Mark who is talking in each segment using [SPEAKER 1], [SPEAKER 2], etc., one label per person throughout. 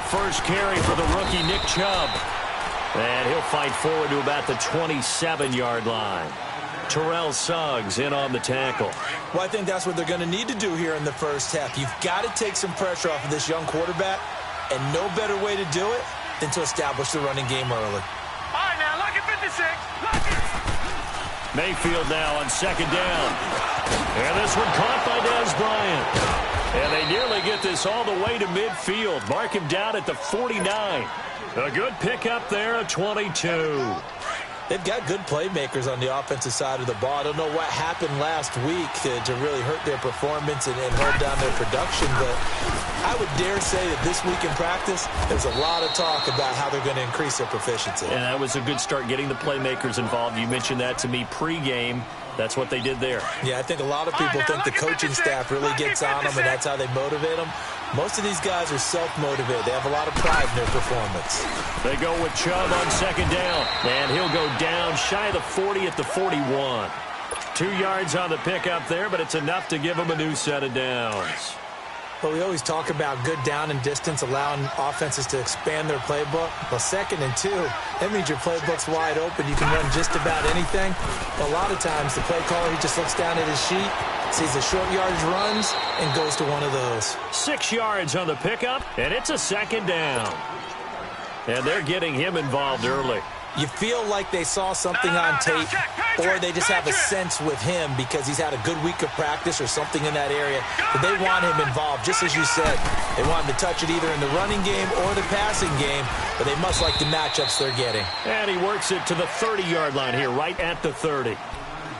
[SPEAKER 1] first carry for the rookie Nick Chubb. And he'll fight forward to about the 27-yard line. Terrell Suggs in on the tackle.
[SPEAKER 2] Well, I think that's what they're going to need to do here in the first half. You've got to take some pressure off of this young quarterback, and no better way to do it than to establish the running game early.
[SPEAKER 3] All right, now, lock it 56. Lock it.
[SPEAKER 1] Mayfield now on second down. And this one caught by Dez Bryant. And they nearly get this all the way to midfield. Mark him down at the 49. A good pickup there at 22.
[SPEAKER 2] They've got good playmakers on the offensive side of the ball. I don't know what happened last week to really hurt their performance and hold down their production, but I would dare say that this week in practice, there's a lot of talk about how they're going to increase their proficiency.
[SPEAKER 1] And that was a good start, getting the playmakers involved. You mentioned that to me pregame. That's what they did there.
[SPEAKER 2] Yeah, I think a lot of people think the coaching staff really gets on them, and that's how they motivate them. Most of these guys are self-motivated. They have a lot of pride in their performance.
[SPEAKER 1] They go with Chubb on second down, and he'll go down shy of the 40 at the 41. 2 yards on the pickup there, but it's enough to give them a new set of downs.
[SPEAKER 2] But we always talk about good down and distance, allowing offenses to expand their playbook. Well, 2nd and 2, that means your playbook's wide open. You can run just about anything. But a lot of times, the play caller, he just looks down at his sheet, sees the short yardage runs, and goes to one of those.
[SPEAKER 1] 6 yards on the pickup, and it's a second down. And they're getting him involved early.
[SPEAKER 2] You feel like they saw something on tape, or they just have a sense with him because he's had a good week of practice or something in that area, that they want him involved. Just as you said, they want him to touch it either in the running game or the passing game, but they must like the matchups they're getting.
[SPEAKER 1] And he works it to the 30-yard line here, right at the 30.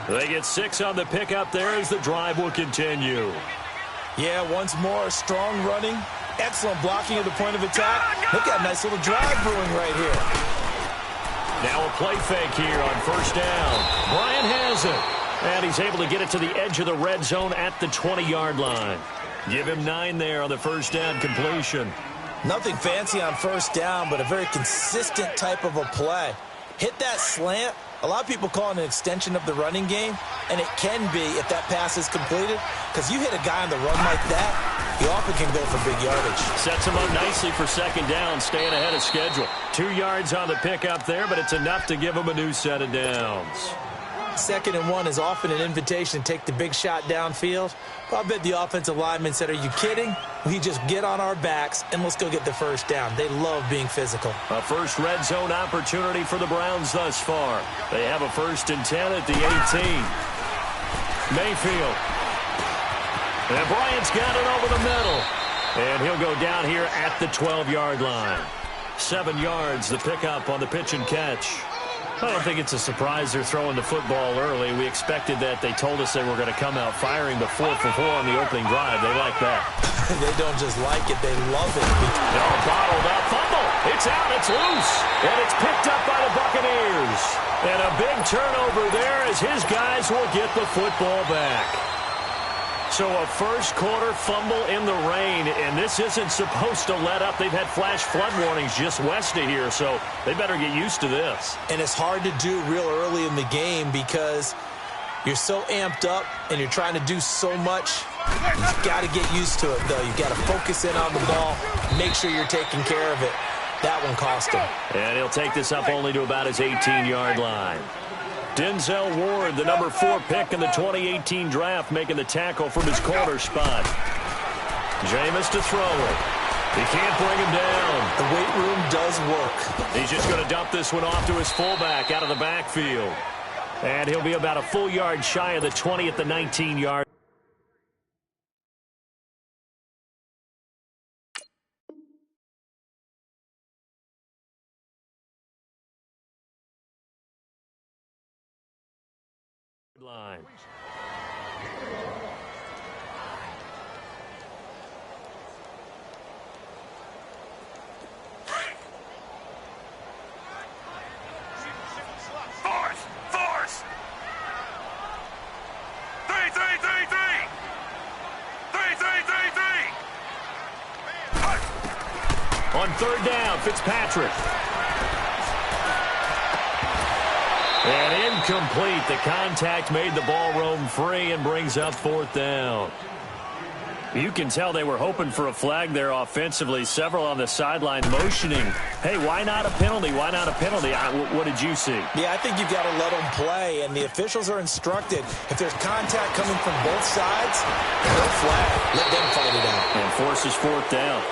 [SPEAKER 1] They get 6 on the pickup there as the drive will continue.
[SPEAKER 2] Yeah, once more, strong running, excellent blocking at the point of attack. Look at a nice little drive brewing right here.
[SPEAKER 1] Now a play fake here on first down. Bryant has it. And he's able to get it to the edge of the red zone at the 20-yard line. Give him 9 there on the first down completion.
[SPEAKER 2] Nothing fancy on first down, but a very consistent type of a play. Hit that slant. A lot of people call it an extension of the running game, and it can be if that pass is completed, because you hit a guy on the run like that, he often can go for big yardage.
[SPEAKER 1] Sets him up nicely for second down, staying ahead of schedule. 2 yards on the pickup there, but it's enough to give him a new set of downs.
[SPEAKER 2] 2nd and 1 is often an invitation to take the big shot downfield. Well, I bet the offensive lineman said, are you kidding? We just get on our backs and let's go get the first down. They love being physical.
[SPEAKER 1] A first red zone opportunity for the Browns thus far. They have a 1st and 10 at the 18. Mayfield. And Bryant's got it over the middle. And he'll go down here at the 12-yard line. 7 yards, the pickup on the pitch and catch. I don't think it's a surprise they're throwing the football early. We expected that. They told us they were going to come out firing, but 4 for 4 on the opening drive. They like that.
[SPEAKER 2] They don't just like it, they love it.
[SPEAKER 1] No, bottled up fumble. It's out, it's loose, and it's picked up by the Buccaneers. And a big turnover there as his guys will get the football back. So a first quarter fumble in the rain, and this isn't supposed to let up. They've had flash flood warnings just west of here, so they better get used to this.
[SPEAKER 2] And it's hard to do real early in the game because you're so amped up and you're trying to do so much. You've got to get used to it, though. You've got to focus in on the ball, make sure you're taking care of it. That one cost him.
[SPEAKER 1] And he'll take this up only to about his 18-yard line. Denzel Ward, the number 4 pick in the 2018 draft, making the tackle from his corner spot. Jameis to throw it. He can't bring him down.
[SPEAKER 2] The weight room does work.
[SPEAKER 1] He's just going to dump this one off to his fullback out of the backfield. And he'll be about a full yard shy of the 20 at the 19-yard. Line.
[SPEAKER 3] Force! 3, 3, 3, 3! 3, 3, 3, 3!
[SPEAKER 1] On third down, Fitzpatrick. And incomplete. The contact made the ball roam free and brings up 4th down. You can tell they were hoping for a flag there offensively. Several on the sideline motioning, hey, why not a penalty? Why not a penalty? What did you see?
[SPEAKER 2] Yeah, I think you've got to let them play, and the officials are instructed. If there's contact coming from both sides, no flag. Let them fight it out.
[SPEAKER 1] And forces fourth down.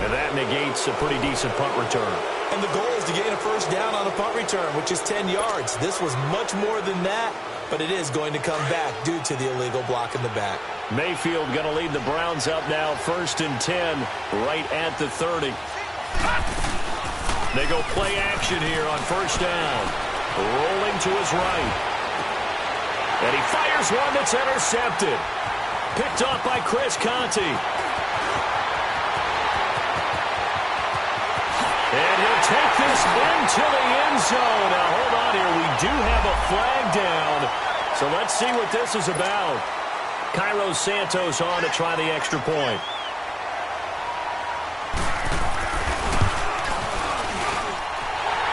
[SPEAKER 1] And that negates a pretty decent punt return.
[SPEAKER 2] And the goal is to gain a first down on a punt return, which is 10 yards. This was much more than that, but it is going to come back due to the illegal block in the back.
[SPEAKER 1] Mayfield going to lead the Browns up now, 1st and 10, right at the 30. They go play action here on first down. Rolling to his right. And he fires one that's intercepted. Picked off by Chris Conte. And he'll take this into the end zone. Now, hold on here. We do have a flag down. So let's see what this is about. Cairo Santos on to try the extra point.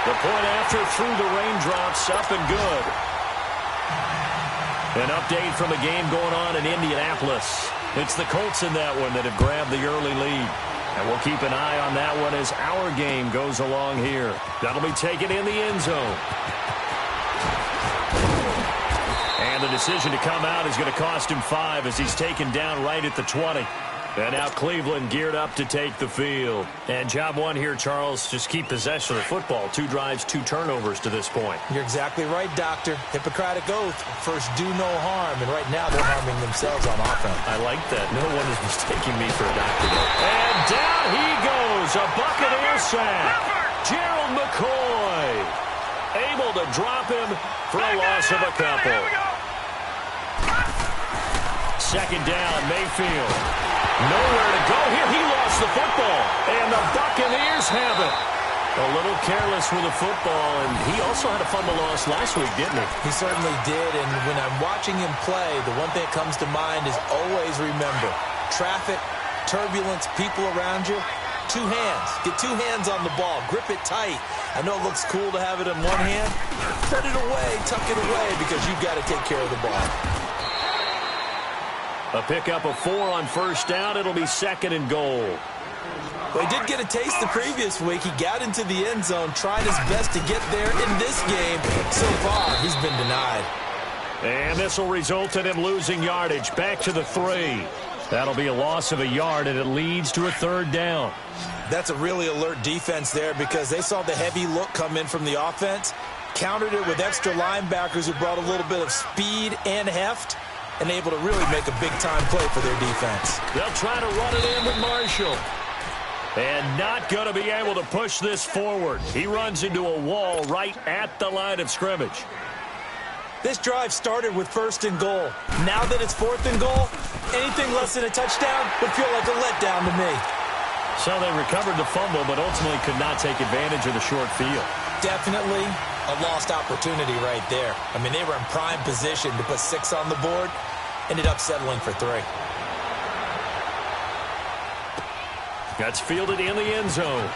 [SPEAKER 1] The point after through the raindrops, up and good. An update from a game going on in Indianapolis. It's the Colts in that one that have grabbed the early lead. And we'll keep an eye on that one as our game goes along here. That'll be taken in the end zone. And the decision to come out is going to cost him 5 as he's taken down right at the 20. And now Cleveland geared up to take the field. And job one here, Charles, just keep possession of the football. 2 drives, 2 turnovers to this point.
[SPEAKER 2] You're exactly right, Doctor. Hippocratic oath. First, do no harm. And right now, they're harming themselves on offense.
[SPEAKER 1] I like that. No one is mistaking me for a doctor. And down he goes. A Buccaneer sack. Gerald McCoy able to drop him for a loss of a couple. Second down, Mayfield. Nowhere to go here. He lost the football. And the Buccaneers have it. A little careless with the football. And he also had a fumble loss last week, didn't he?
[SPEAKER 2] He certainly did. And when I'm watching him play, the one thing that comes to mind is always remember, traffic, turbulence, people around you, 2 hands. Get 2 hands on the ball. Grip it tight. I know it looks cool to have it in one hand. Put it away. Tuck it away because you've got to take care of the ball.
[SPEAKER 1] A pickup of 4 on first down. It'll be 2nd and goal.
[SPEAKER 2] Well, he did get a taste the previous week. He got into the end zone, tried his best to get there in this game. So far, he's been denied.
[SPEAKER 1] And this will result in him losing yardage. Back to the 3. That'll be a loss of a yard, and it leads to a 3rd down.
[SPEAKER 2] That's a really alert defense there because they saw the heavy look come in from the offense, countered it with extra linebackers who brought a little bit of speed and heft, and able to really make a big-time play for their defense.
[SPEAKER 1] They'll try to run it in with Marshall. And not going to be able to push this forward. He runs into a wall right at the line of scrimmage.
[SPEAKER 2] This drive started with 1st and goal. Now that it's 4th and goal, anything less than a touchdown would feel like a letdown to me.
[SPEAKER 1] So they recovered the fumble, but ultimately could not take advantage of the short field.
[SPEAKER 2] Definitely a lost opportunity right there. I mean, they were in prime position to put 6 on the board. Ended up settling for 3.
[SPEAKER 1] That's fielded in the end zone.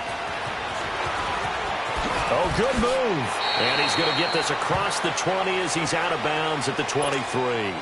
[SPEAKER 1] Oh, good move. And he's going to get this across the 20 as he's out of bounds at the 23.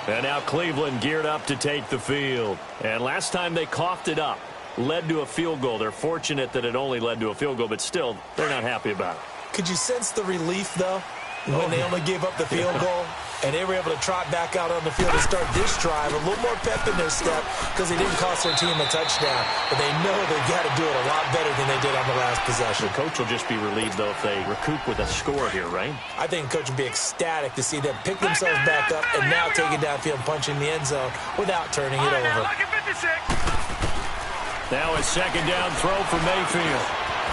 [SPEAKER 1] And now Cleveland geared up to take the field. And last time they coughed it up, led to a field goal. They're fortunate that it only led to a field goal, but still, they're not happy about it.
[SPEAKER 2] Could you sense the relief, though, when they only gave up the field goal? And they were able to trot back out on the field and start this drive. A little more pep in their step because they didn't cost their team a touchdown. But they know they've got to do it a lot better than they did on the last possession.
[SPEAKER 1] The coach will just be relieved, though, if they recoup with a score here, right?
[SPEAKER 2] I think the coach would be ecstatic to see them pick themselves back up and now take it downfield and punch in the end zone without turning it over.
[SPEAKER 1] Now a 2nd down throw for Mayfield.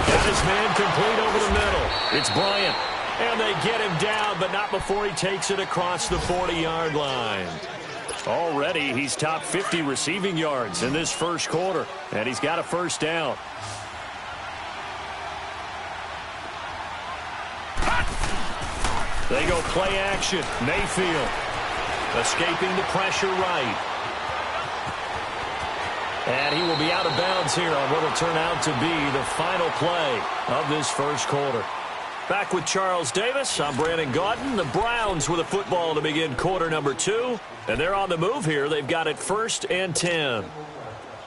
[SPEAKER 1] Got his man complete over the middle. It's Bryant. And they get him down, but not before he takes it across the 40-yard line. Already, he's top 50 receiving yards in this first quarter, and he's got a first down. They go play action. Mayfield escaping the pressure right. And he will be out of bounds here on what will turn out to be the final play of this first quarter. Back with Charles Davis, I'm Brandon Gaudin. The Browns with a football to begin quarter number 2. And they're on the move here. They've got it 1st and 10.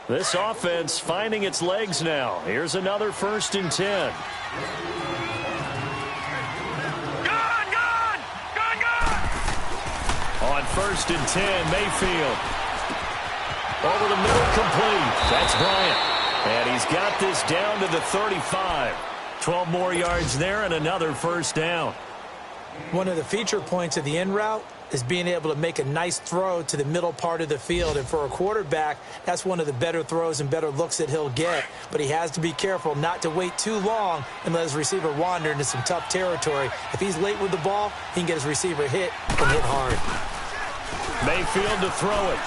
[SPEAKER 1] This offense finding its legs now. Here's another 1st and 10. On 1st and 10, Mayfield. Over the middle, complete. That's Bryant. And he's got this down to the 35. 12 more yards there and another 1st down.
[SPEAKER 2] One of the feature points of the in route is being able to make a nice throw to the middle part of the field. And for a quarterback, that's one of the better throws and better looks that he'll get. But he has to be careful not to wait too long and let his receiver wander into some tough territory. If he's late with the ball, he can get his receiver hit and hit hard.
[SPEAKER 1] Mayfield to throw it.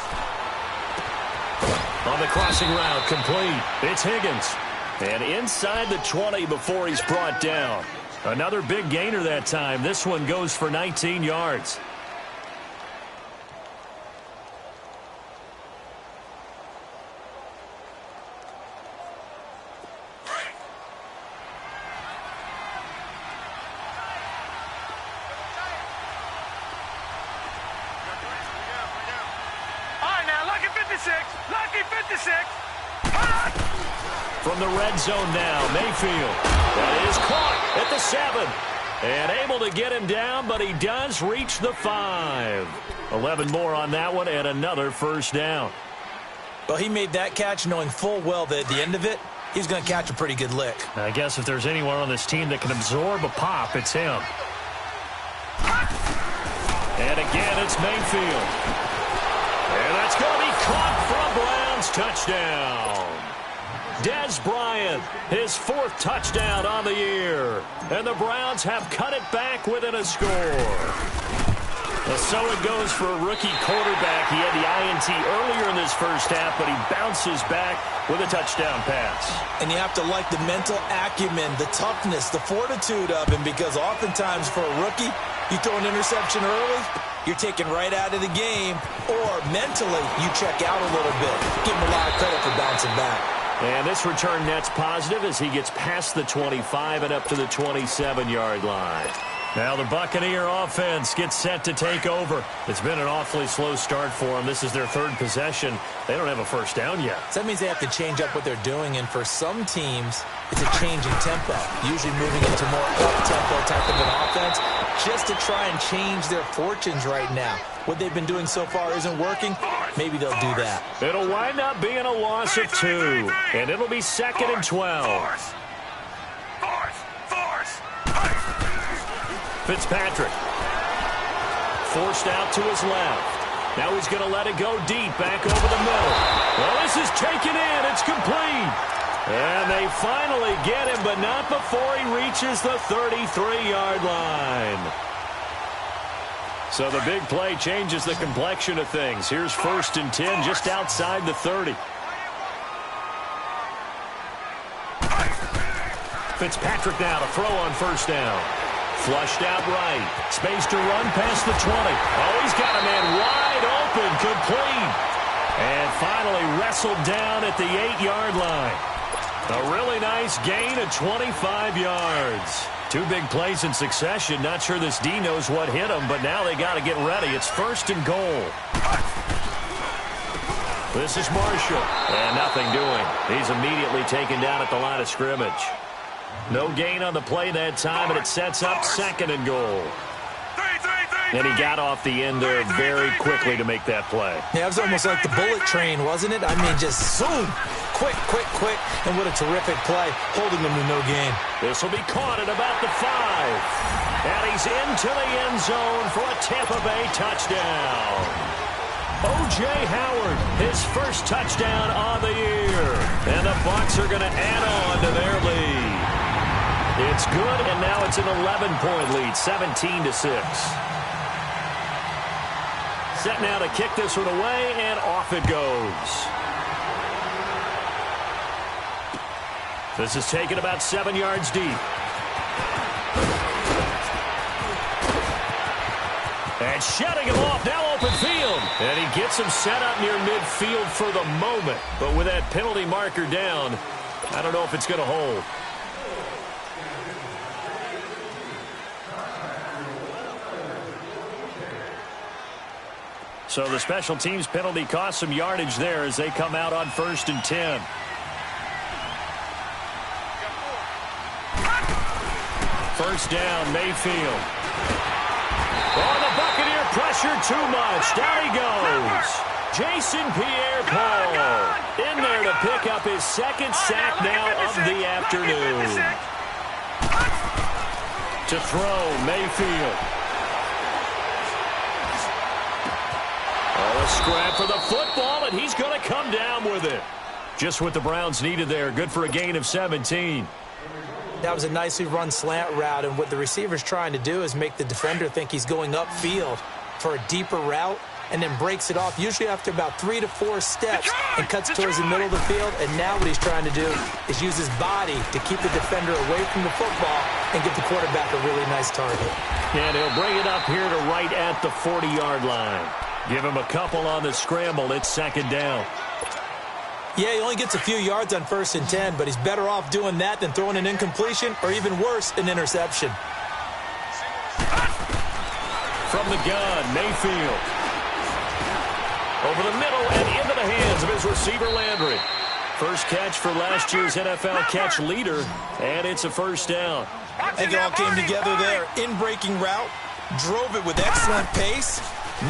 [SPEAKER 1] On the crossing route, complete. It's Higgins. And inside the 20 before he's brought down. Another big gainer that time. This one goes for 19 yards. From the red zone now, Mayfield. That is caught at the 7. And able to get him down, but he does reach the 5. 11 more on that one and another 1st down.
[SPEAKER 2] Well, he made that catch knowing full well that at the end of it, he's going to catch a pretty good lick.
[SPEAKER 1] I guess if there's anyone on this team that can absorb a pop, it's him. And again, it's Mayfield. And that's going to be caught from Browns. Touchdown. Dez Bryant, his 4th touchdown on the year. And the Browns have cut it back within a score. Well, so it goes for a rookie quarterback. He had the INT earlier in this 1st half, but he bounces back with a touchdown pass.
[SPEAKER 2] And you have to like the mental acumen, the toughness, the fortitude of him, because oftentimes for a rookie, you throw an interception early, you're taken right out of the game, or mentally you check out a little bit. Give him a lot of credit for bouncing back.
[SPEAKER 1] And this return net's positive as he gets past the 25 and up to the 27-yard line. Now the Buccaneer offense gets set to take over. It's been an awfully slow start for them. This is their 3rd possession. They don't have a 1st down yet.
[SPEAKER 2] So that means they have to change up what they're doing, and for some teams, it's a change in tempo, usually moving into more up-tempo type of an offense, just to try and change their fortunes right now. What they've been doing so far isn't working. Maybe they'll do that.
[SPEAKER 1] It'll wind up being a loss of 2, and it'll be 2nd and 12. Fitzpatrick. Forced out to his left. Now he's going to let it go deep, back over the middle. Well, this is taken in. It's complete. And they finally get him, but not before he reaches the 33-yard line. So the big play changes the complexion of things. Here's 1st and 10 just outside the 30. Fitzpatrick now to throw on 1st down. Flushed out right. Space to run past the 20. Oh, he's got a man wide open, complete. And finally wrestled down at the 8-yard line. A really nice gain of 25 yards. 2 big plays in succession. Not sure this D knows what hit him, but now they got to get ready. It's 1st and goal. This is Marshall. And nothing doing. He's immediately taken down at the line of scrimmage. No gain on the play that time, and it sets up 2nd and goal. And he got off the end there very quickly to make that play.
[SPEAKER 2] Yeah, it was almost like the bullet train, wasn't it? I mean, just zoom. Quick, quick, quick. And what a terrific play, holding them to no gain.
[SPEAKER 1] This will be caught at about the 5. And he's into the end zone for a Tampa Bay touchdown. O.J. Howard, his 1st touchdown on the year. And the Bucs are going to add on to their lead. It's good, and now it's an 11-point lead, 17-6. Set now to kick this one away, and off it goes. This is taken about 7 yards deep. And shutting him off, now open field. And he gets him set up near midfield for the moment. But with that penalty marker down, I don't know if it's going to hold. So the special teams penalty cost some yardage there as they come out on 1st and 10. First down, Mayfield. Oh, the Buccaneer pressure too much. Down he goes. Jason Pierre-Paul in there to pick up his second sack now of the afternoon. To throw, Mayfield. Oh, a scrap for the football, and he's going to come down with it. Just what the Browns needed there. Good for a gain of 17.
[SPEAKER 2] That was a nicely run slant route, and what the receiver's trying to do is make the defender think he's going upfield for a deeper route, and then breaks it off, usually after about 3 to 4 steps, and cuts towards the middle of the field. And now what he's trying to do is use his body to keep the defender away from the football and give the quarterback a really nice target.
[SPEAKER 1] And he'll bring it up here to right at the 40-yard line. Give him a couple on the scramble. It's second down.
[SPEAKER 2] Yeah, he only gets a few yards on 1st and 10, but he's better off doing that than throwing an incompletion or, even worse, an interception.
[SPEAKER 1] From the gun, Mayfield. Over the middle and into the hands of his receiver, Landry. First catch for last year's NFL catch leader, and it's a first down.
[SPEAKER 4] I think it all came together there. In-breaking route, drove it with excellent pace.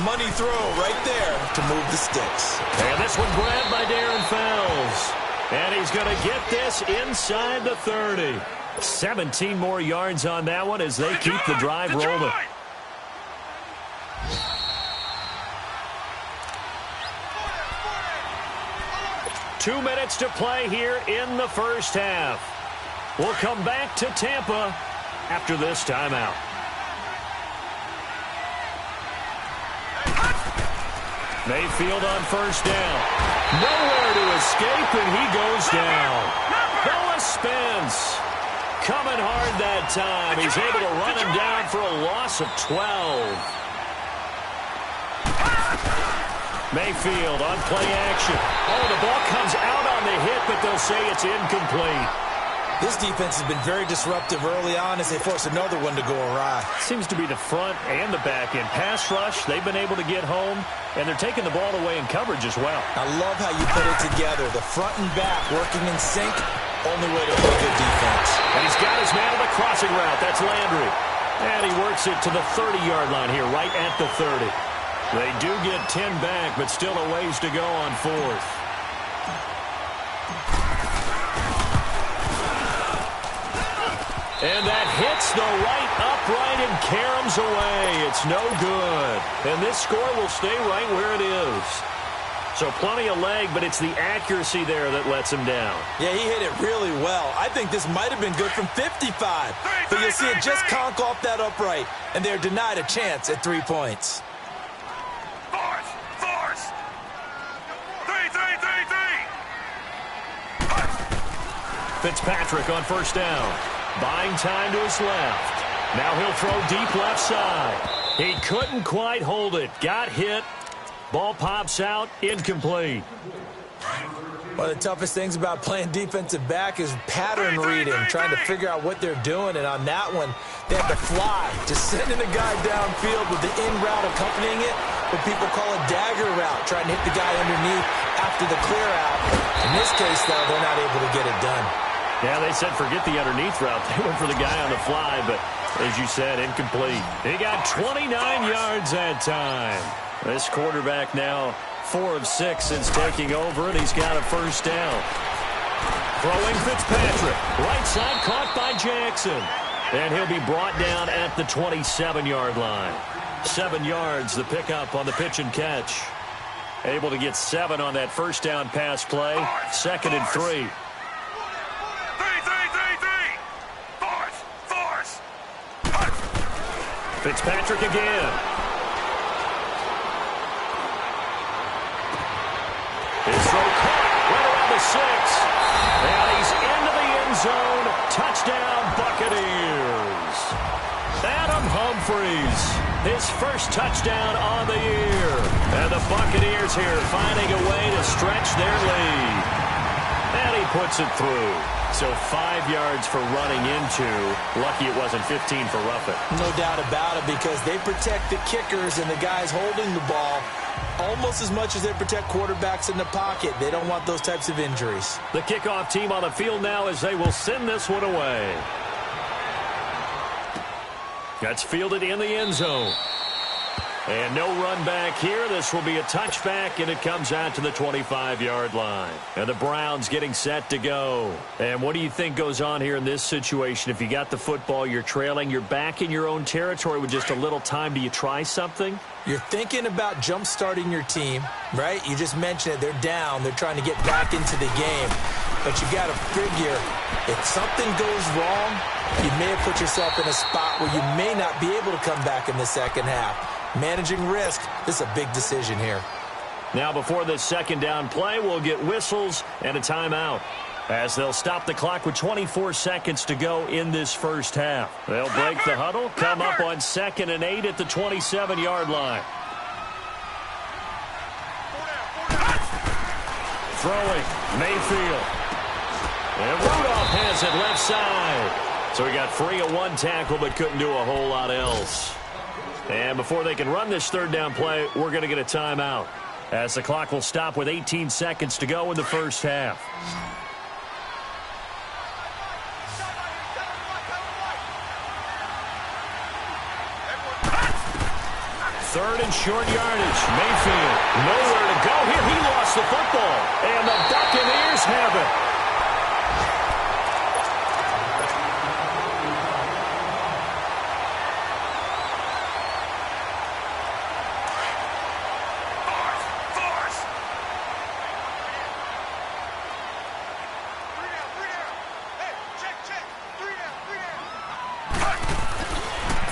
[SPEAKER 4] Money throw right there to move the sticks.
[SPEAKER 1] And this one grabbed by Darren Fells. And he's going to get this inside the 30. 17 more yards on that one as they keep the drive rolling. 2 minutes to play here in the first half. We'll come back to Tampa after this timeout. Mayfield on first down. Nowhere to escape, and he goes down. Noah Spence coming hard that time. He's able to run him down for a loss of 12. Mayfield on play action. Oh, the ball comes out on the hit, but they'll say it's incomplete.
[SPEAKER 4] This defense has been very disruptive early on as they force another one to go awry.
[SPEAKER 1] Seems to be the front and the back end. Pass rush, they've been able to get home, and they're taking the ball away in coverage as well.
[SPEAKER 4] I love how you put it together. The front and back working in sync, only way to play good defense.
[SPEAKER 1] And he's got his man on the crossing route. That's Landry. And he works it to the 30-yard line here, right at the 30. They do get 10 back, but still a ways to go on 4th. And that hits the right upright and caroms away. It's no good. And this score will stay right where it is. So plenty of leg, but it's the accuracy there that lets him down.
[SPEAKER 4] Yeah, he hit it really well. I think this might have been good from 55. But you'll see it just conk off that upright, and they're denied a chance at 3 points.
[SPEAKER 3] Force! 3!
[SPEAKER 1] Fitzpatrick on first down. Buying time to his left. Now he'll throw deep left side. He couldn't quite hold it. Got hit. Ball pops out. Incomplete.
[SPEAKER 2] One of the toughest things about playing defensive back is pattern reading, trying to figure out what they're doing. And on that one, they had to fly, just sending a guy downfield with the in route accompanying it, what people call a dagger route, trying to hit the guy underneath after the clear out. In this case, though, they're not able to get it done.
[SPEAKER 1] Yeah, they said forget the underneath route. They went for the guy on the fly, but as you said, incomplete. He got 29 yards that time. This quarterback now 4 of 6 since taking over, and he's got a first down. Throwing Fitzpatrick. Right side caught by Jackson. And he'll be brought down at the 27-yard line. 7 yards, the pickup on the pitch and catch. Able to get 7 on that first down pass play. 2nd and 3. Fitzpatrick again. His throw caught right around the 6. And he's into the end zone. Touchdown, Buccaneers. Adam Humphries, his first touchdown on the year. And the Buccaneers here finding a way to stretch their lead. And he puts it through. So 5 yards for running into. Lucky it wasn't 15 for roughing.
[SPEAKER 2] No doubt about it, because they protect the kickers and the guys holding the ball. almost as much as they protect quarterbacks in the pocket. They don't want those types of injuries.
[SPEAKER 1] The kickoff team on the field now as they will send this one away. That's fielded in the end zone. And no run back here. This will be a touchback, and it comes out to the 25-yard line. And the Browns getting set to go. And what do you think goes on here in this situation? If you got the football, you're trailing, you're back in your own territory with just a little time. Do you try something?
[SPEAKER 2] You're thinking about jump-starting your team, right? You just mentioned it. They're down. They're trying to get back into the game. But you got to figure, if something goes wrong, you may have put yourself in a spot where you may not be able to come back in the second half. Managing risk, this is a big decision here.
[SPEAKER 1] Now before this second down play, we'll get whistles and a timeout, as they'll stop the clock with 24 seconds to go in this first half. They'll break the huddle, come up on 2nd and 8 at the 27-yard line. Throwing, Mayfield. And Rudolph has it left side. So he got free of one tackle but couldn't do a whole lot else. And before they can run this third down play, we're going to get a timeout, as the clock will stop with 18 seconds to go in the first half. Third and short yardage. Mayfield, nowhere to go here. He lost the football, and the Buccaneers have it.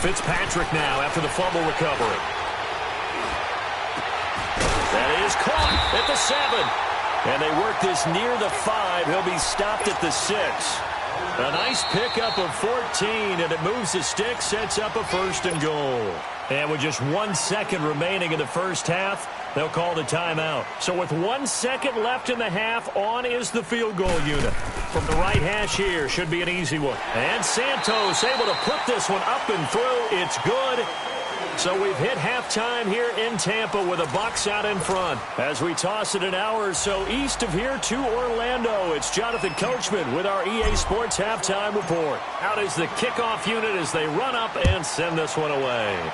[SPEAKER 1] Fitzpatrick now after the fumble recovery. That is caught at the 7. And they work this near the 5. He'll be stopped at the 6. A nice pickup of 14, and it moves the stick, sets up a 1st and goal. And with just 1 second remaining in the first half, they'll call the timeout. So with 1 second left in the half, on is the field goal unit. From the right hash here, should be an easy one. And Santos able to put this one up and through. It's good. So we've hit halftime here in Tampa with the Bucs out in front. As we toss it an hour or so east of here to Orlando, it's Jonathan Coachman with our EA Sports Halftime Report. Out is the kickoff unit as they run up and send this one away.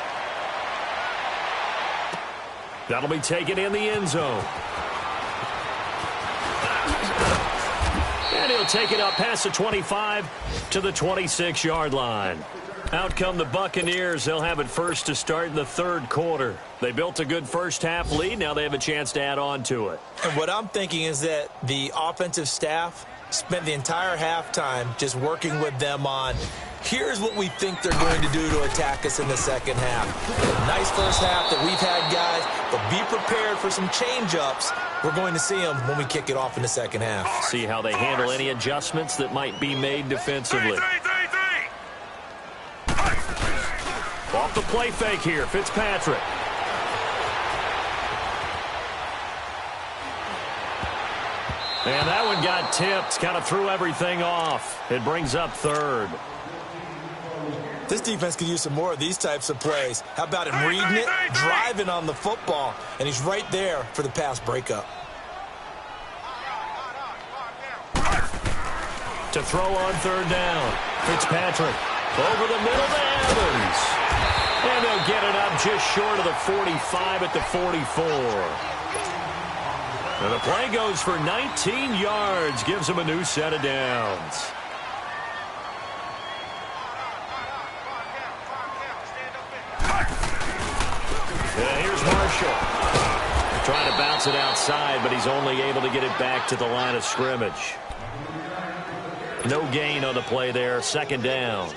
[SPEAKER 1] That'll be taken in the end zone. And he'll take it up past the 25 to the 26-yard line. Out come the Buccaneers. They'll have it first to start in the third quarter. They built a good first half lead. Now they have a chance to add on to it.
[SPEAKER 2] And what I'm thinking is that the offensive staff spent the entire halftime just working with them on, here's what we think they're going to do to attack us in the second half. Nice first half that we've had, guys, but be prepared for some change-ups. We're going to see them when we kick it off in the second half.
[SPEAKER 1] See how they handle any adjustments that might be made defensively. Off the play fake here, Fitzpatrick. And that one got tipped, kind of threw everything off. It brings up third.
[SPEAKER 2] This defense could use some more of these types of plays. How about him reading it, driving on the football, and he's right there for the pass breakup.
[SPEAKER 1] To throw on third down, Fitzpatrick over the middle to Evans. And they'll get it up just short of the 45 at the 44. And the play goes for 19 yards, gives them a new set of downs. And here's Marshall. Trying to bounce it outside, but he's only able to get it back to the line of scrimmage. No gain on the play there, second down.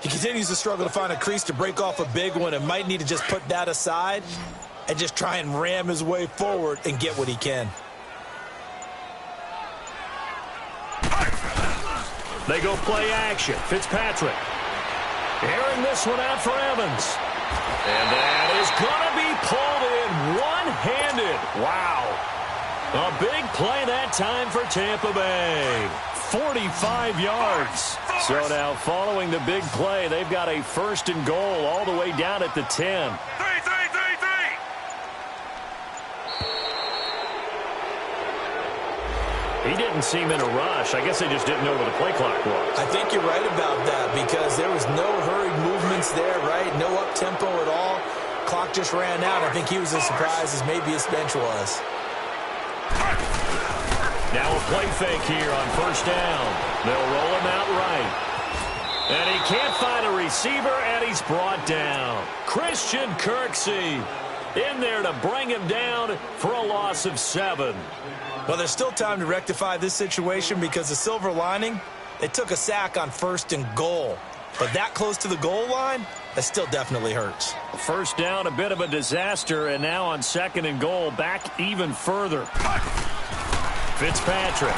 [SPEAKER 2] He continues to struggle to find a crease to break off a big one and might need to just put that aside and just try and ram his way forward and get what he can.
[SPEAKER 1] They go play action. Fitzpatrick airing this one out for Evans. And that is going to be pulled in one-handed. Wow. A big play that time for Tampa Bay. 45 yards. So now following the big play, they've got a 1st and goal all the way down at the 10. He didn't seem in a rush. I guess they just didn't know where the play clock was.
[SPEAKER 2] I think you're right about that because there was no hurried movements there, right? No up-tempo at all. Clock just ran out. I think he was as surprised as maybe his bench was.
[SPEAKER 1] Now a play fake here on first down. They'll roll him out right. And he can't find a receiver, and he's brought down. Christian Kirksey in there to bring him down for a loss of 7.
[SPEAKER 4] Well, there's still time to rectify this situation because the silver lining, they took a sack on 1st and goal. But that close to the goal line, that still definitely hurts.
[SPEAKER 1] First down, a bit of a disaster, and now on 2nd and goal, back even further. Fitzpatrick.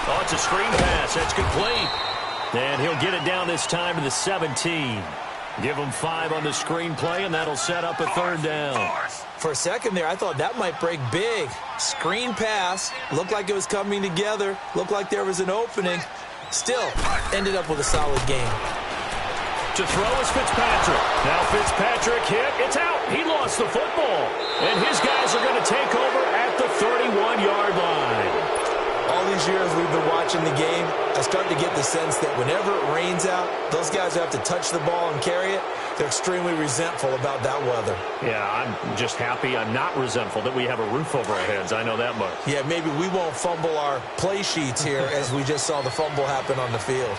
[SPEAKER 1] Oh, it's a screen pass. That's complete. And he'll get it down this time to the 17. Give him 5 on the screenplay, and that'll set up a 3rd down.
[SPEAKER 2] For a second there, I thought that might break big. Screen pass. Looked like it was coming together. Looked like there was an opening. Still, ended up with a solid game.
[SPEAKER 1] To throw is Fitzpatrick. Now Fitzpatrick hit. It's out. He lost the football. And his guys are going to take over at the 31-yard line.
[SPEAKER 2] All these years we've been watching the game, I start to get the sense that whenever it rains out, those guys who have to touch the ball and carry it, they're extremely resentful about that weather.
[SPEAKER 1] Yeah, I'm just happy I'm not resentful that we have a roof over our heads. I know that much.
[SPEAKER 2] Yeah, maybe we won't fumble our play sheets here as we just saw the fumble happen on the field.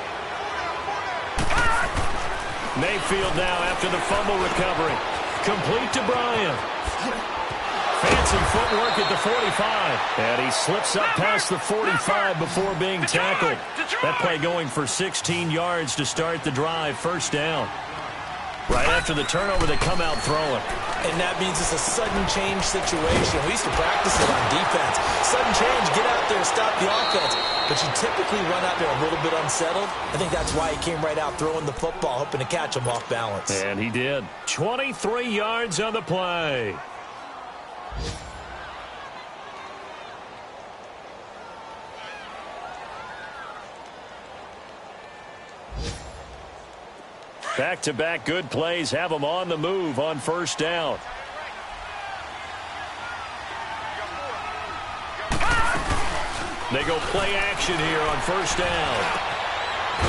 [SPEAKER 1] Mayfield now after the fumble recovery. Complete to Bryant. Fancy footwork at the 45. And he slips up past the 45 before being tackled. That play going for 16 yards to start the drive. First down. Right after the turnover, they come out throwing.
[SPEAKER 2] And that means it's a sudden change situation. We used to practice it on defense. Sudden change, get out there, stop the offense. But you typically run out there a little bit unsettled. I think that's why he came right out throwing the football, hoping to catch him off balance.
[SPEAKER 1] And he did. 23 yards on the play. Back-to-back good plays have them on the move on first down. They go play action here on first down.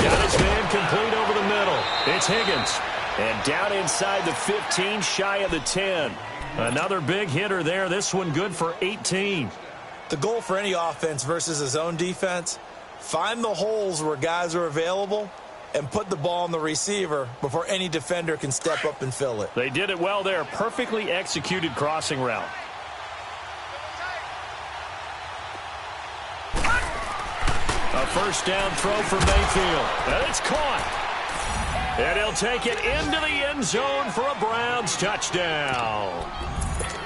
[SPEAKER 1] Got his man complete over the middle. It's Higgins. And down inside the 15, shy of the 10. Another big hitter there. This one good for 18.
[SPEAKER 2] The goal for any offense versus his own defense, find the holes where guys are available and put the ball on the receiver before any defender can step up and fill it.
[SPEAKER 1] They did it well there. Perfectly executed crossing route. A first down throw for Mayfield. And it's caught. And he'll take it into the end zone for a Browns touchdown.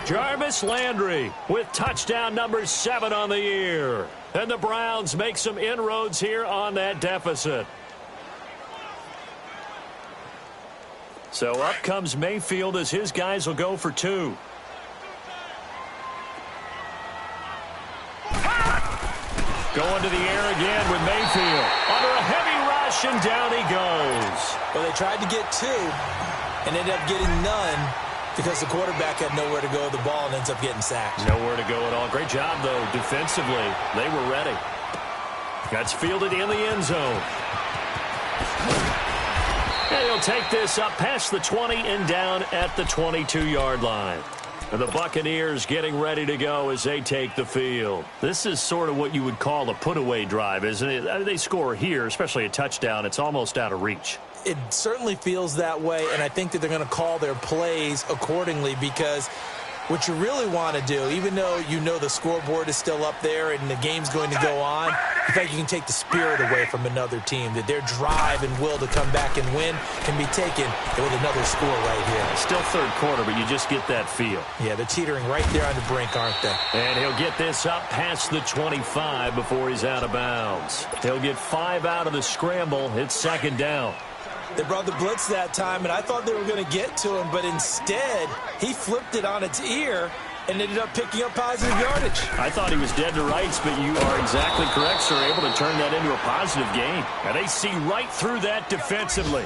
[SPEAKER 1] Jarvis Landry with touchdown number 7 on the year. And the Browns make some inroads here on that deficit. So up comes Mayfield as his guys will go for 2. Going to the air again with Mayfield. Under a heavy rush, and down he goes.
[SPEAKER 2] Well, they tried to get 2 and ended up getting none because the quarterback had nowhere to go with the ball and ends up getting sacked.
[SPEAKER 1] Nowhere to go at all. Great job, though, defensively. They were ready. That's fielded in the end zone. And he'll take this up past the 20 and down at the 22-yard line. And the Buccaneers getting ready to go as they take the field. This is sort of what you would call a put-away drive, isn't it? They score here, especially a touchdown. It's almost out of reach.
[SPEAKER 2] It certainly feels that way, and I think that they're going to call their plays accordingly because what you really want to do, even though you know the scoreboard is still up there and the game's going to go on, in fact, you can take the spirit away from another team, that their drive and will to come back and win can be taken with another score right here.
[SPEAKER 1] Still third quarter, but you just get that feel.
[SPEAKER 2] Yeah, they're teetering right there on the brink, aren't they?
[SPEAKER 1] And he'll get this up past the 25 before he's out of bounds. He'll get 5 out of the scramble. It's second down.
[SPEAKER 2] They brought the blitz that time, and I thought they were going to get to him, but instead, he flipped it on its ear and ended up picking up positive yardage.
[SPEAKER 1] I thought he was dead to rights, but you are exactly correct, sir. Able to turn that into a positive gain. And they see right through that defensively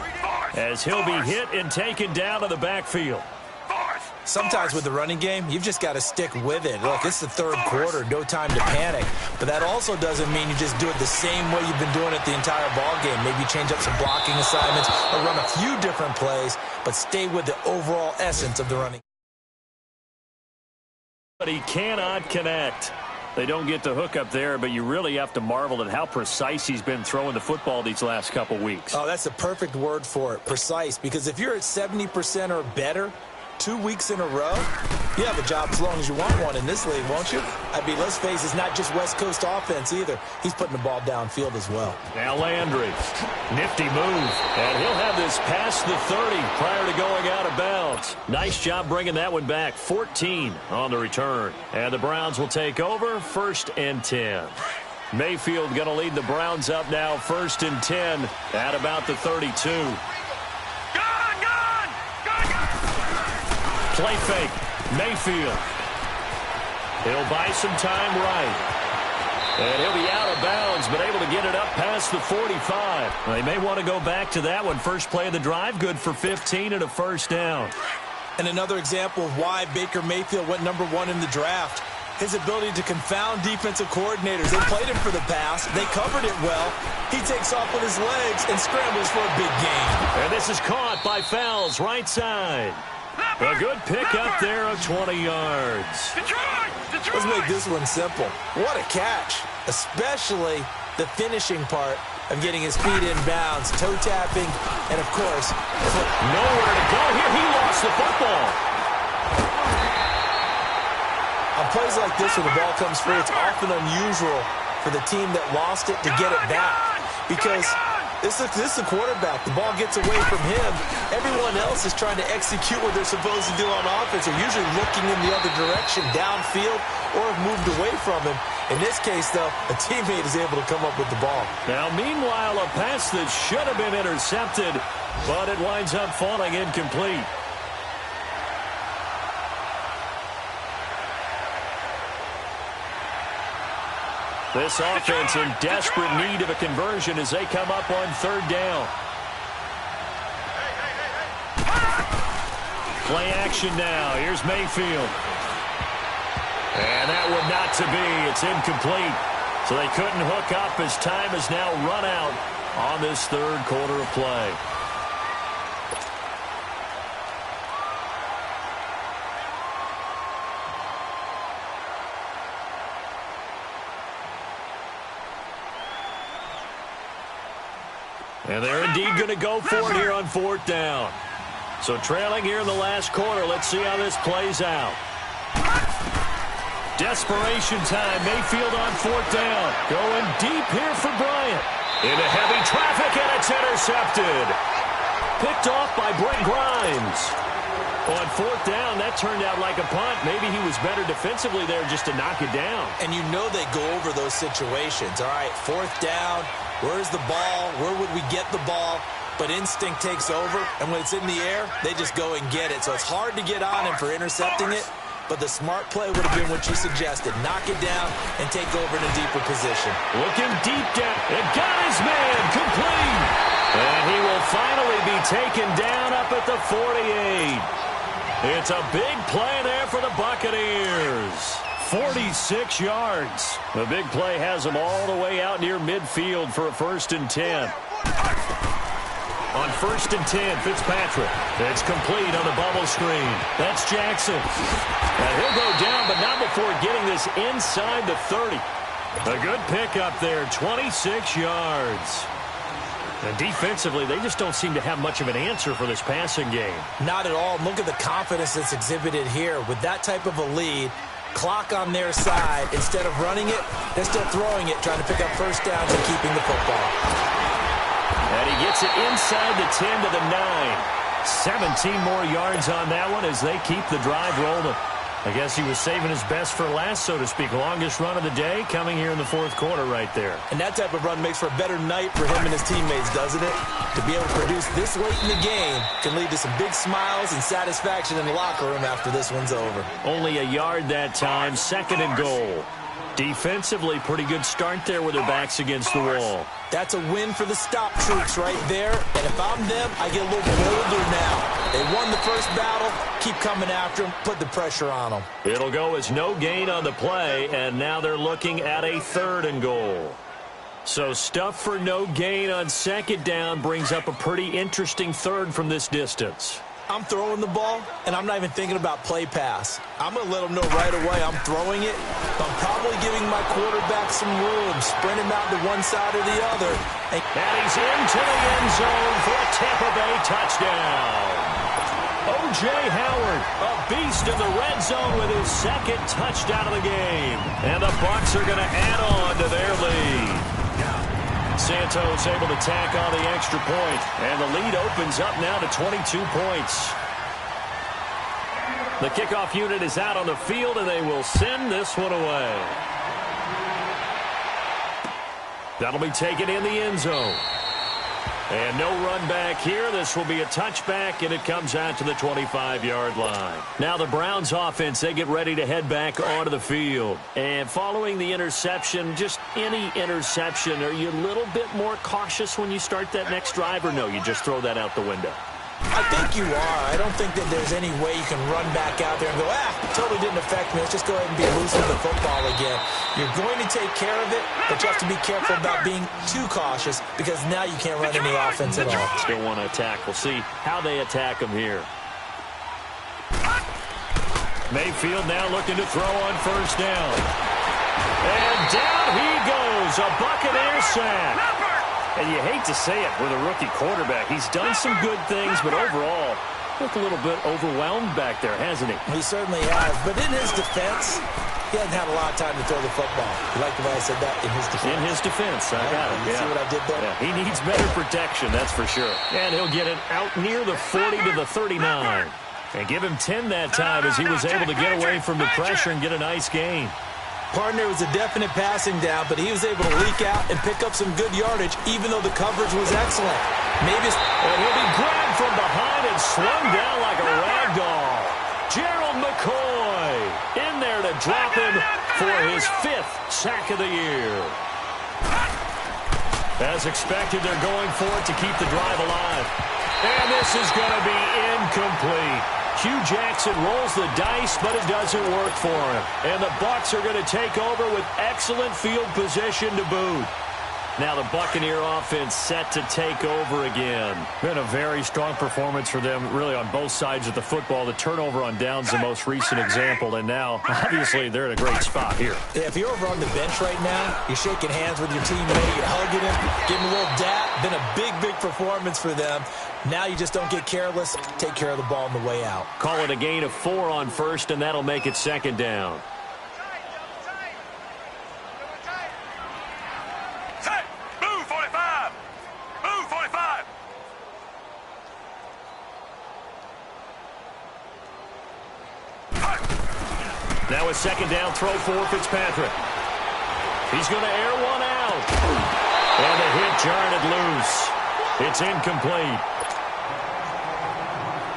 [SPEAKER 1] as he'll be hit and taken down to the backfield.
[SPEAKER 4] Sometimes with the running game, you've just got to stick with it. Look, it's the third quarter, no time to panic. But that also doesn't mean you just do it the same way you've been doing it the entire ball game. Maybe change up some blocking assignments or run a few different plays, but stay with the overall essence of the running.
[SPEAKER 1] But he cannot connect. They don't get the hook up there, but you really have to marvel at how precise he's been throwing the football these last couple weeks.
[SPEAKER 4] Oh, that's the perfect word for it, precise. Because if you're at 70% or better 2 weeks in a row, you have a job as long as you want one in this league, won't you? I mean, let's face it, it's not just West Coast offense either. He's putting the ball downfield as well.
[SPEAKER 1] Now Landry, nifty move, and he'll have this past the 30 prior to going out of bounds. Nice job bringing that one back. 14 on the return. And the Browns will take over, 1st and 10. Mayfield going to lead the Browns up now, 1st and 10 at about the 32. Play fake. Mayfield. He'll buy some time right. And he'll be out of bounds, but able to get it up past the 45. They may want to go back to that one. First play of the drive, good for 15 and a first down.
[SPEAKER 4] And another example of why Baker Mayfield went #1 in the draft. His ability to confound defensive coordinators. They played him for the pass. They covered it well. He takes off with his legs and scrambles for a big gain.
[SPEAKER 1] And this is caught by Fowles, right side. A good pick up there of 20 yards.
[SPEAKER 4] Let's make this one simple. What a catch, especially the finishing part of getting his feet in bounds, toe tapping, and, of course,
[SPEAKER 1] nowhere to go here. He lost the football.
[SPEAKER 4] On plays like this where the ball comes free, it's often unusual for the team that lost it to get it back because this is the quarterback. The ball gets away from him. Everyone else is trying to execute what they're supposed to do on offense. They're usually looking in the other direction, downfield, or have moved away from him. In this case, though, a teammate is able to come up with the ball.
[SPEAKER 1] Now, meanwhile, a pass that should have been intercepted, but it winds up falling incomplete. This offense in desperate need of a conversion as they come up on 3rd down. Play action now. Here's Mayfield. And that one not to be. It's incomplete. So they couldn't hook up as time has now run out on this 3rd quarter of play. And they're indeed going to go for it here on 4th down. So trailing here in the last quarter. Let's see how this plays out. Desperation time. Mayfield on 4th down. Going deep here for Bryant. Into heavy traffic, and it's intercepted. Picked off by Brent Grimes. On 4th down, that turned out like a punt. Maybe he was better defensively there just to knock it down.
[SPEAKER 4] And you know they go over those situations. All right, 4th down. Where's the ball? Where would we get the ball? But instinct takes over, and when it's in the air, they just go and get it. So it's hard to get on him for intercepting it, but the smart play would have been what you suggested. Knock it down and take over in a deeper position.
[SPEAKER 1] Looking deep down. It got his man complete. And he will finally be taken down up at the 48. It's a big play there for the Buccaneers. 46 yards. The big play has them all the way out near midfield for a 1st and 10. On 1st and 10, Fitzpatrick. It's complete on the bubble screen. That's Jackson. And he'll go down, but not before getting this inside the 30. A good pickup there, 26 yards. And defensively, they just don't seem to have much of an answer for this passing game.
[SPEAKER 4] Not at all. Look at the confidence that's exhibited here. With that type of a lead, clock on their side, instead of running it, they're still throwing it, trying to pick up first downs and keeping the football.
[SPEAKER 1] And he gets it inside the 10 to the 9. 17 more yards on that one as they keep the drive rolling. I guess he was saving his best for last, so to speak. Longest run of the day coming here in the 4th quarter right there.
[SPEAKER 4] And that type of run makes for a better night for him and his teammates, doesn't it? To be able to produce this late in the game can lead to some big smiles and satisfaction in the locker room after this one's over.
[SPEAKER 1] Only a yard that time, 2nd and goal. Defensively, pretty good start there with their backs against the wall.
[SPEAKER 4] That's a win for the stop troops right there. And if I'm them, I get a little bolder now.
[SPEAKER 2] They won the first battle. Keep coming after them. Put the pressure on them.
[SPEAKER 1] It'll go as no gain on the play, and now they're looking at a 3rd and goal. So stuff for no gain on 2nd down brings up a pretty interesting 3rd from this distance.
[SPEAKER 2] I'm throwing the ball, and I'm not even thinking about play pass. I'm going to let them know right away I'm throwing it. I'm probably giving my quarterback some room, sprint him out to one side or the other.
[SPEAKER 1] And he's into the end zone for a Tampa Bay touchdown. O.J. Howard, a beast in the red zone with his 2nd touchdown of the game. And the Bucs are going to add on to their lead. Santos able to tack on the extra point, and the lead opens up now to 22 points. The kickoff unit is out on the field, and they will send this one away. That'll be taken in the end zone. And no run back here. This will be a touchback, and it comes out to the 25-yard line. Now the Browns offense, they get ready to head back onto the field. And following the interception, just any interception, are you a little bit more cautious when you start that next drive, or no, you just throw that out the window?
[SPEAKER 2] I think you are. I don't think that there's any way you can run back out there and go, totally didn't affect me. Let's just go ahead and be loose with the football again. You're going to take care of it, but you have to be careful about being too cautious because now you can't run any offense at all.
[SPEAKER 1] Still want to attack. We'll see how they attack them here. Mayfield now looking to throw on 1st down. And down he goes. A Buccaneer sack. And you hate to say it with a rookie quarterback. He's done some good things, but overall, looked a little bit overwhelmed back there, hasn't he?
[SPEAKER 2] He certainly has. But in his defense, he hasn't had a lot of time to throw the football. You like the way I said that? In his defense.
[SPEAKER 1] In his defense. I got it.
[SPEAKER 2] You see what I did there?
[SPEAKER 1] Yeah, he needs better protection, that's for sure. And he'll get it out near the 40 to the 39. And give him 10 that time as he was able to get away from the pressure and get a nice gain.
[SPEAKER 2] Partner was a definite passing down, but he was able to leak out and pick up some good yardage, even though the coverage was excellent. Maybe
[SPEAKER 1] and he'll be grabbed from behind and slung down like a rag doll. Gerald McCoy in there to drop him for his 5th sack of the year. As expected, they're going for it to keep the drive alive. And this is going to be incomplete. Hugh Jackson rolls the dice, but it doesn't work for him. And the Bucs are going to take over with excellent field position to boot. Now the Buccaneer offense set to take over again. Been a very strong performance for them, really, on both sides of the football. The turnover on downs the most recent example, and now, obviously, they're in a great spot here.
[SPEAKER 2] Yeah, if you're over on the bench right now, you're shaking hands with your teammate, you're hugging him, giving a little dap. Been a big, big performance for them. Now you just don't get careless. Take care of the ball on the way out.
[SPEAKER 1] Call it a gain of 4 on 1st, and that'll make it 2nd down. Now a 2nd down throw for Fitzpatrick. He's going to air one out. And the hit jarred it loose. It's incomplete.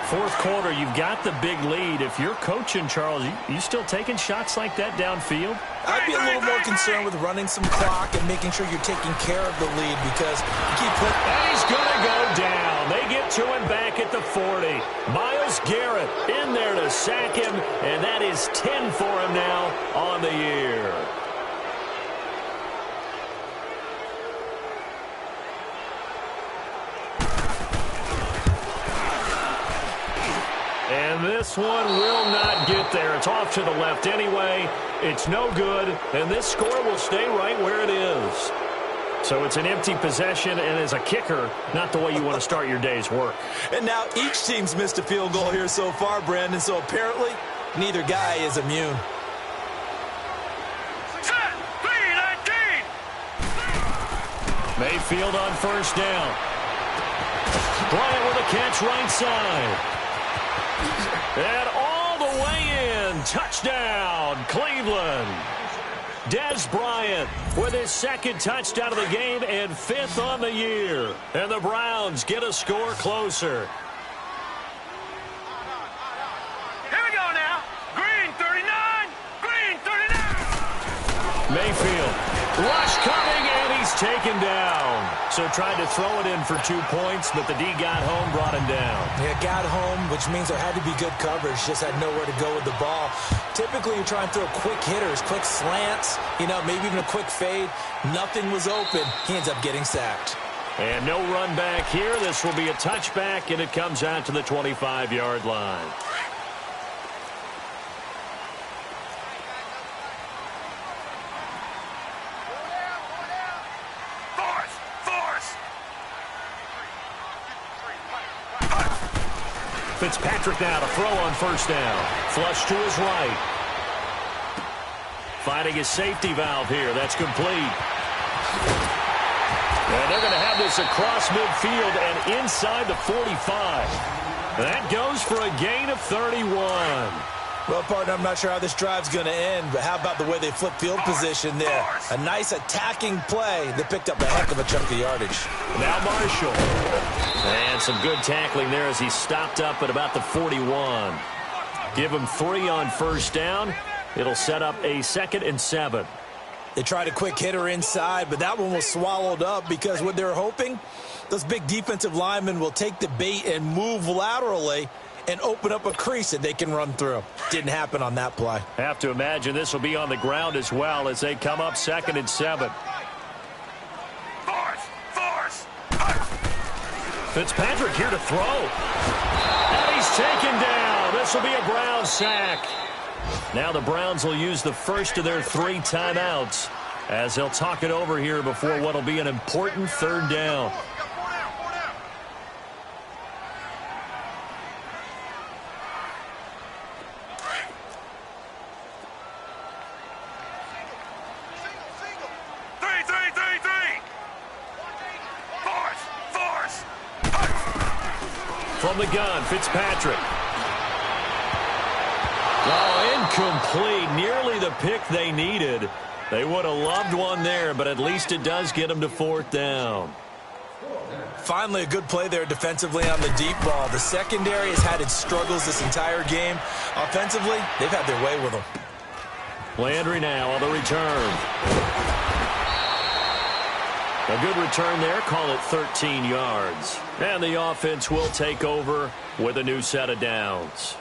[SPEAKER 1] 4th quarter, you've got the big lead. If you're coaching, Charles, you still taking shots like that downfield?
[SPEAKER 2] I'd be a little more concerned with running some clock and making sure you're taking care of the lead because you keep putting...
[SPEAKER 1] And he's going to go down. They get to him back at the 40. Myles Garrett in there to sack him, and that is 10 for him now on the year. And this one will not get there. It's off to the left anyway. It's no good, and this score will stay right where it is. So it's an empty possession, and as a kicker, not the way you want to start your day's work.
[SPEAKER 2] And now each team's missed a field goal here so far, Brandon, so apparently neither guy is immune.
[SPEAKER 3] Set, 3-19.
[SPEAKER 1] Mayfield on 1st down. Bryant with a catch right side. And all the way in. Touchdown, Cleveland. Dez Bryant with his 2nd touchdown of the game and 5th on the year. And the Browns get a score closer.
[SPEAKER 3] Here we go now. Green 39. Green 39.
[SPEAKER 1] Mayfield. Rush coming, and he's taken down. So tried to throw it in for 2 points, but the D got home, brought him down.
[SPEAKER 2] Yeah, got home, which means there had to be good coverage. Just had nowhere to go with the ball. Typically, you're trying to throw quick hitters, quick slants, maybe even a quick fade. Nothing was open. He ends up getting sacked.
[SPEAKER 1] And no run back here. This will be a touchback, and it comes out to the 25-yard line. Fitzpatrick now to throw on first down. Flush to his right. Finding his safety valve here. That's complete. And they're going to have this across midfield and inside the 45. That goes for a gain of 31.
[SPEAKER 2] Well, partner, I'm not sure how this drive's going to end, but how about the way they flip field position there? A nice attacking play that picked up a heck of a chunk of yardage.
[SPEAKER 1] Now Marshall. And some good tackling there as he stopped up at about the 41. Give him 3 on first down. It'll set up a 2nd and 7.
[SPEAKER 2] They tried a quick hitter inside, but that one was swallowed up because what they're hoping, those big defensive linemen will take the bait and move laterally and open up a crease that they can run through. Didn't happen on that play.
[SPEAKER 1] Have to imagine this will be on the ground as well as they come up 2nd and 7. Fitzpatrick here to throw. And he's taken down. This will be a Browns sack. Now the Browns will use the first of their 3 timeouts as they'll talk it over here before what will be an important 3rd down. From the gun, Fitzpatrick. Oh, incomplete. Nearly the pick they needed. They would have loved one there, but at least it does get them to 4th down.
[SPEAKER 2] Finally, a good play there defensively on the deep ball. The secondary has had its struggles this entire game. Offensively, they've had their way with them.
[SPEAKER 1] Landry now on the return. A good return there. Call it 13 yards. And the offense will take over with a new set of downs.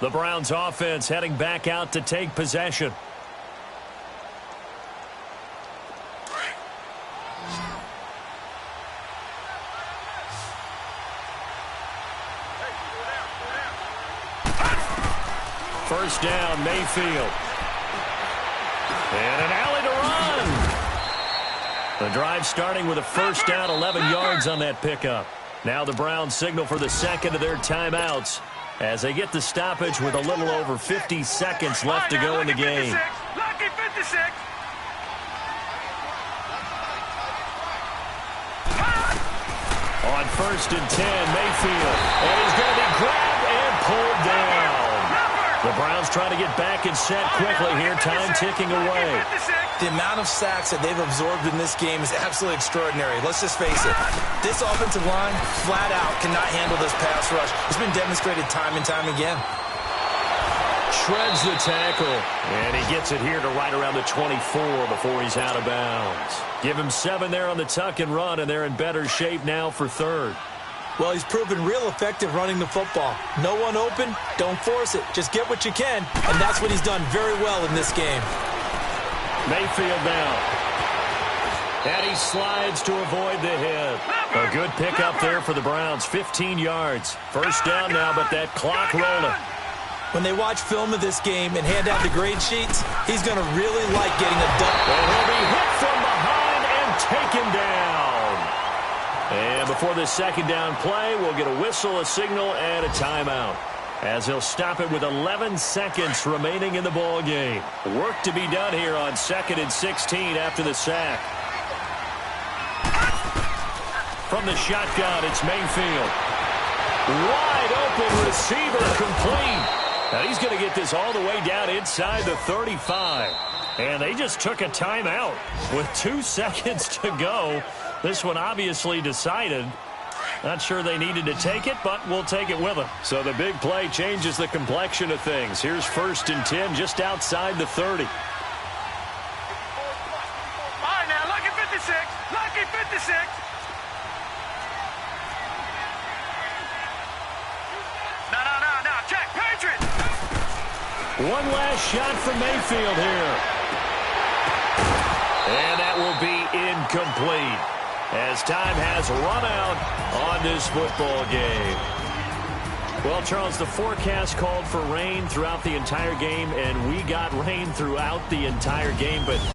[SPEAKER 1] The Browns offense heading back out to take possession. First down, Mayfield. And an alley to run. The drive starting with a first down, 11 yards on that pickup. Now the Browns signal for the 2nd of their timeouts as they get the stoppage with a little over 50 seconds left to go in the game.
[SPEAKER 3] Lucky 56.
[SPEAKER 1] On 1st and 10, Mayfield. And he's going to be grabbed and pulled down. The Browns trying to get back and set quickly here. Time ticking away.
[SPEAKER 2] The amount of sacks that they've absorbed in this game is absolutely extraordinary. Let's just face it. This offensive line, flat out, cannot handle this pass rush. It's been demonstrated time and time again.
[SPEAKER 1] Shreds the tackle. And he gets it here to right around the 24 before he's out of bounds. Give him 7 there on the tuck and run, and they're in better shape now for 3rd.
[SPEAKER 2] Well, he's proven real effective running the football. No one open, don't force it. Just get what you can, and that's what he's done very well in this game.
[SPEAKER 1] Mayfield now. And he slides to avoid the hit. A good pickup there for the Browns, 15 yards. First down now, but that clock rolling.
[SPEAKER 2] When they watch film of this game and hand out the grade sheets, he's going to really like getting a dunk.
[SPEAKER 1] And he'll be hit from behind and taken down. And before this 2nd down play, we'll get a whistle, a signal, and a timeout, as they'll stop it with 11 seconds remaining in the ball game. Work to be done here on 2nd and 16 after the sack. From the shotgun, it's Mayfield. Wide open receiver, complete. Now he's going to get this all the way down inside the 35. And they just took a timeout with 2 seconds to go. This one obviously decided. Not sure they needed to take it, but we'll take it with them. So the big play changes the complexion of things. Here's 1st and 10 just outside the 30.
[SPEAKER 3] All right, now, lucky 56.
[SPEAKER 1] One last shot from Mayfield here. And that will be incomplete as time has run out on this football game. Well, Charles, the forecast called for rain throughout the entire game, and we got rain throughout the entire game. But